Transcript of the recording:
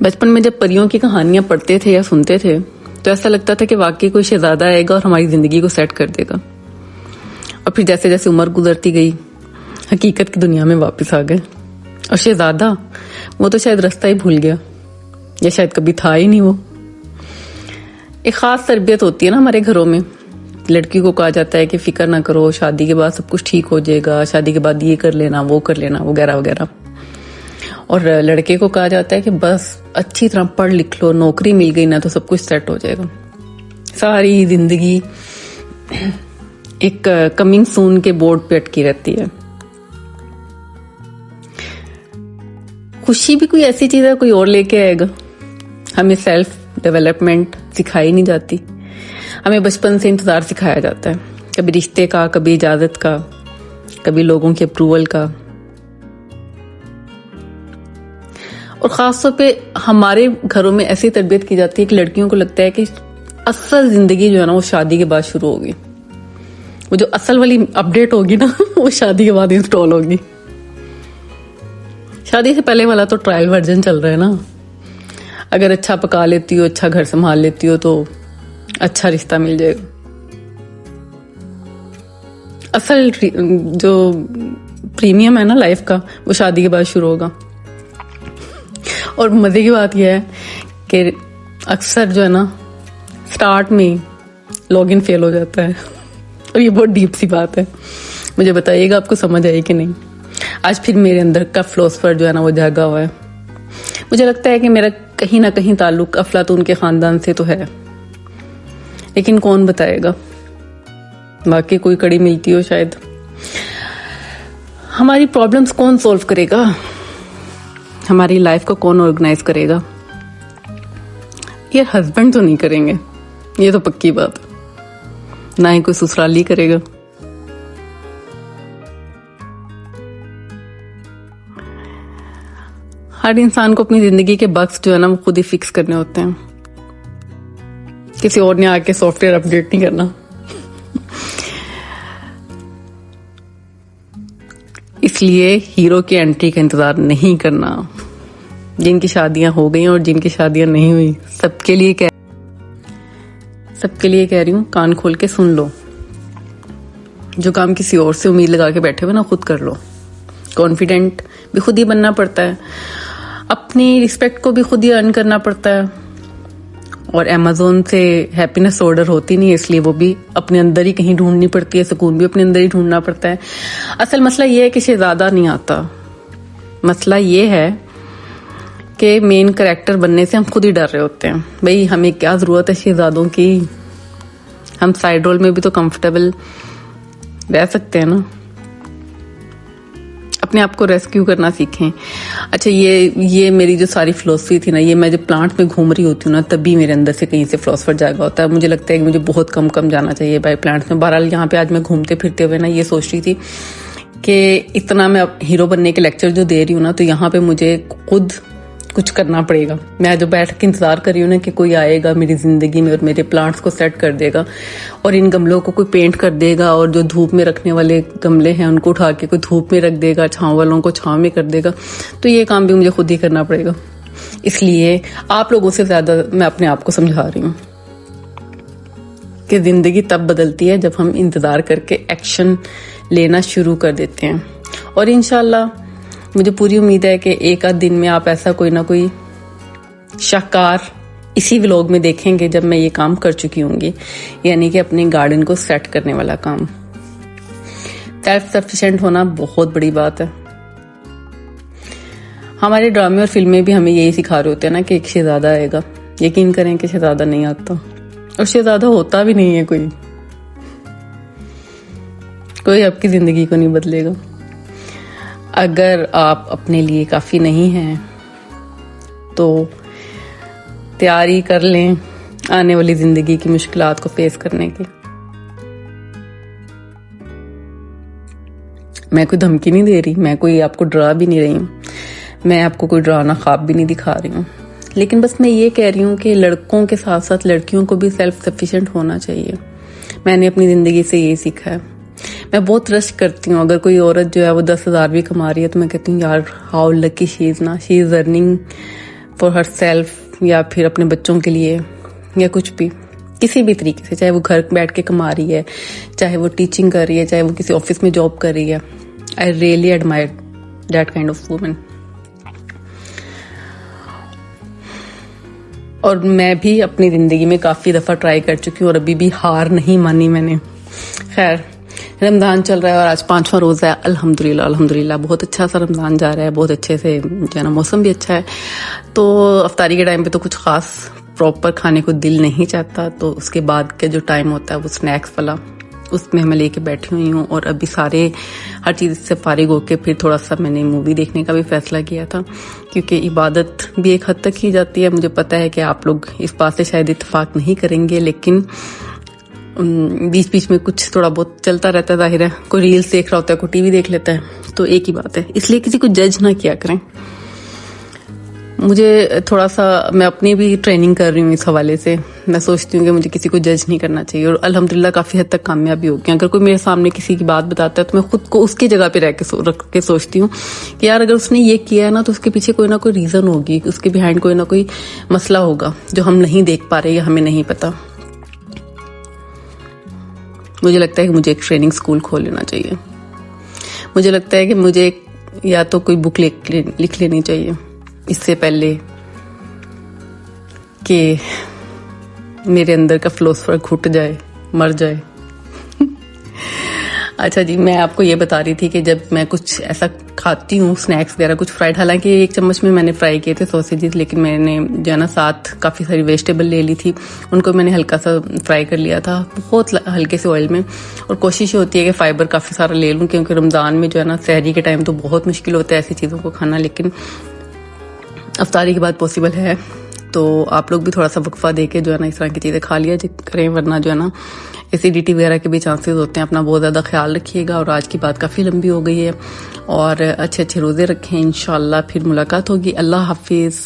बचपन में जब परियों की कहानियां पढ़ते थे या सुनते थे तो ऐसा लगता था कि वाकई कोई शहजादा आएगा और हमारी जिंदगी को सेट कर देगा। और फिर जैसे जैसे उम्र गुजरती गई हकीकत की दुनिया में वापस आ गए। और शहजादा वो तो शायद रास्ता ही भूल गया या शायद कभी था ही नहीं। वो एक खास तरबियत होती है ना हमारे घरों में। लड़की को कहा जाता है कि फिक्र ना करो, शादी के बाद सब कुछ ठीक हो जाएगा, शादी के बाद ये कर लेना वो कर लेना वगैरह वगैरह। और लड़के को कहा जाता है कि बस अच्छी तरह पढ़ लिख लो, नौकरी मिल गई ना तो सब कुछ सेट हो जाएगा। सारी जिंदगी एक कमिंग सून के बोर्ड पे अटकी रहती है। खुशी भी कोई ऐसी चीज है कोई और लेके आएगा। हमें सेल्फ डेवलपमेंट सिखाई नहीं जाती। हमें बचपन से इंतजार सिखाया जाता है, कभी रिश्ते का, कभी इजाजत का, कभी लोगों के अप्रूवल का। और खासतौर पे हमारे घरों में ऐसी तरबियत की जाती है कि लड़कियों को लगता है कि असल जिंदगी जो है ना वो शादी के बाद शुरू होगी। वो जो असल वाली अपडेट होगी ना वो शादी के बाद इंस्टॉल होगी। शादी से पहले वाला तो ट्रायल वर्जन चल रहा है ना। अगर अच्छा पका लेती हो, अच्छा घर संभाल लेती हो तो अच्छा रिश्ता मिल जाएगा। असल जो प्रीमियम है ना लाइफ का वो शादी के बाद शुरू होगा। और मजे की बात यह है कि अक्सर जो है ना स्टार्ट में लॉगिन फेल हो जाता है। और ये बहुत डीप सी बात है। मुझे बताइएगा आपको समझ आई कि नहीं। आज फिर मेरे अंदर का फिलोसफर जो है ना वो जागा हुआ है। मुझे लगता है कि मेरा कहीं ना कहीं ताल्लुक अफलातून के खानदान से तो है, लेकिन कौन बताएगा। बाकी कोई कड़ी मिलती हो शायद। हमारी प्रॉब्लम्स कौन सॉल्व करेगा, हमारी लाइफ को कौन ऑर्गेनाइज करेगा। ये हस्बैंड तो नहीं करेंगे, ये तो पक्की बात है। ना ही कोई ससुराली करेगा। हर इंसान को अपनी जिंदगी के बग्स जो है ना वो खुद ही फिक्स करने होते हैं। किसी और ने आके सॉफ्टवेयर अपडेट नहीं करना। इसलिए हीरो की एंट्री का इंतजार नहीं करना। जिनकी शादियां हो गई और जिनकी शादियां नहीं हुई सबके लिए कह रही हूं, कान खोल के सुन लो। जो काम किसी और से उम्मीद लगा के बैठे हुए ना खुद कर लो। कॉन्फिडेंट भी खुद ही बनना पड़ता है, अपनी रिस्पेक्ट को भी खुद ही अर्न करना पड़ता है। और अमेज़न से हैप्पीनेस ऑर्डर होती नहीं है, इसलिए वो भी अपने अंदर ही कहीं ढूंढनी पड़ती है। सुकून भी अपने अंदर ही ढूंढना पड़ता है। असल मसला ये है कि शहजादा नहीं आता। मसला ये है कि मेन कैरेक्टर बनने से हम खुद ही डर रहे होते हैं। भाई हमें क्या जरूरत है शहजादों की, हम साइड रोल में भी तो कंफर्टेबल रह सकते हैं ना। अपने आप को रेस्क्यू करना सीखें। अच्छा ये मेरी जो सारी फिलोसफी थी ना, ये मैं जब प्लांट में घूम रही होती हूँ ना तभी मेरे अंदर से कहीं से फिलोसफर जागा होता है। मुझे लगता है कि मुझे बहुत कम जाना चाहिए भाई प्लांट्स में। बहरहाल यहाँ पे आज मैं घूमते फिरते हुए ना ये सोच रही थी कि इतना मैं हीरो बनने के लेक्चर जो दे रही हूँ ना, तो यहाँ पे मुझे खुद कुछ करना पड़ेगा। मैं जो बैठ के इंतजार कर रही हूँ ना कि कोई आएगा मेरी जिंदगी में और मेरे प्लांट्स को सेट कर देगा और इन गमलों को कोई पेंट कर देगा और जो धूप में रखने वाले गमले हैं उनको उठा के कोई धूप में रख देगा, छांव वालों को छांव में कर देगा। तो ये काम भी मुझे खुद ही करना पड़ेगा। इसलिए आप लोगों से ज्यादा मैं अपने आप को समझा रही हूँ कि जिंदगी तब बदलती है जब हम इंतजार करके एक्शन लेना शुरू कर देते हैं। और इंशाल्लाह मुझे पूरी उम्मीद है कि एक आध दिन में आप ऐसा कोई ना कोई शाहकार इसी व्लॉग में देखेंगे जब मैं ये काम कर चुकी होंगी, यानी कि अपने गार्डन को सेट करने वाला काम। सेल्फ सफिशिएंट होना बहुत बड़ी बात है। हमारे ड्रामे और फिल्में भी हमें यही सिखा रहे होते हैं ना कि एक शहजादा आएगा। यकीन करें कि शहजादा नहीं आता और शहजादा होता भी नहीं है। कोई आपकी जिंदगी को नहीं बदलेगा। अगर आप अपने लिए काफी नहीं हैं तो तैयारी कर लें आने वाली जिंदगी की मुश्किलात को फेस करने की। मैं कोई धमकी नहीं दे रही, मैं कोई आपको डरा भी नहीं रही हूँ, मैं आपको कोई डरावना ख्वाब भी नहीं दिखा रही हूँ। लेकिन बस मैं ये कह रही हूँ कि लड़कों के साथ साथ लड़कियों को भी सेल्फ सफिशिएंट होना चाहिए। मैंने अपनी जिंदगी से ये सीखा है। मैं बहुत रश करती हूँ। अगर कोई औरत जो है वो 10,000 भी कमा रही है तो मैं कहती हूँ यार हाउ लकी शी इज ना, she is earning for her self या फिर अपने बच्चों के लिए या कुछ भी, किसी भी तरीके से, चाहे वो घर बैठ के कमा रही है, चाहे वो टीचिंग कर रही है, चाहे वो किसी ऑफिस में जॉब कर रही है। I really admire that kind of women. और मैं भी अपनी ज़िंदगी में काफ़ी दफ़ा ट्राई कर चुकी हूँ और अभी भी हार नहीं मानी मैंने। खैर, रमज़ान चल रहा है और आज 5वां रोज़ा है। अल्हम्दुलिल्लाह अल्हम्दुलिल्लाह बहुत अच्छा सा रमज़ान जा रहा है, बहुत अच्छे से जो है ना, मौसम भी अच्छा है। तो अफ्तारी के टाइम पे तो कुछ ख़ास प्रॉपर खाने को दिल नहीं चाहता, तो उसके बाद का जो टाइम होता है वो स्नैक्स वाला, उसमें मैं लेके बैठी हुई हूँ। और अभी हर चीज़ से फारिग होके फिर थोड़ा सा मैंने मूवी देखने का भी फैसला किया था, क्योंकि इबादत भी एक हद तक की जाती है। मुझे पता है कि आप लोग इस बात से शायद इत्तेफाक नहीं करेंगे, लेकिन बीच बीच में कुछ थोड़ा बहुत चलता रहता है। जाहिर है, कोई रील्स देख रहा होता है, कोई टीवी देख लेता है, तो एक ही बात है। इसलिए किसी को जज ना किया करें। मुझे थोड़ा सा, मैं अपनी भी ट्रेनिंग कर रही हूँ इस हवाले से। मैं सोचती हूँ कि मुझे किसी को जज नहीं करना चाहिए, और अल्हम्दुलिल्लाह काफ़ी हद तक कामयाबी हो गई। अगर कोई मेरे सामने किसी की बात बताता है तो मैं खुद को उसकी जगह पे रख के सोचती हूँ कि यार अगर उसने ये किया है ना, तो उसके पीछे कोई ना कोई रीज़न होगी, उसके बिहाइंड कोई ना कोई मसला होगा जो हम नहीं देख पा रहे या हमें नहीं पता। मुझे लगता है कि मुझे एक ट्रेनिंग स्कूल खोल लेना चाहिए। मुझे लगता है कि मुझे या तो कोई बुक लिख लेनी चाहिए इससे पहले कि मेरे अंदर का फिलोसफर घुट जाए, मर जाए। अच्छा जी, मैं आपको ये बता रही थी कि जब मैं कुछ ऐसा खाती हूँ, स्नैक्स वगैरह कुछ फ्राइड, हालांकि 1 चम्मच में मैंने फ्राई किए थे सॉसेजेस, लेकिन मैंने जो है ना साथ काफ़ी सारी वेजिटेबल ले ली थी, उनको मैंने हल्का सा फ्राई कर लिया था बहुत हल्के से ऑयल में। और कोशिश ये होती है कि फ़ाइबर काफ़ी सारा ले लूँ, क्योंकि रमज़ान में जो है ना सहरी के टाइम तो बहुत मुश्किल होता है ऐसी चीज़ों को खाना, लेकिन अफ्तारी के बाद पॉसिबल है। तो आप लोग भी थोड़ा सा वक्फा दे के जो है ना इस तरह की चीज़ें खा लिया करें, वरना जो है ना एसिडिटी वगैरह के भी चांसेस होते हैं। अपना बहुत ज़्यादा ख्याल रखिएगा। और आज की बात काफ़ी लंबी हो गई है, और अच्छे अच्छे रोज़े रखें। इंशाल्लाह फिर मुलाकात होगी। अल्लाह हाफिज़।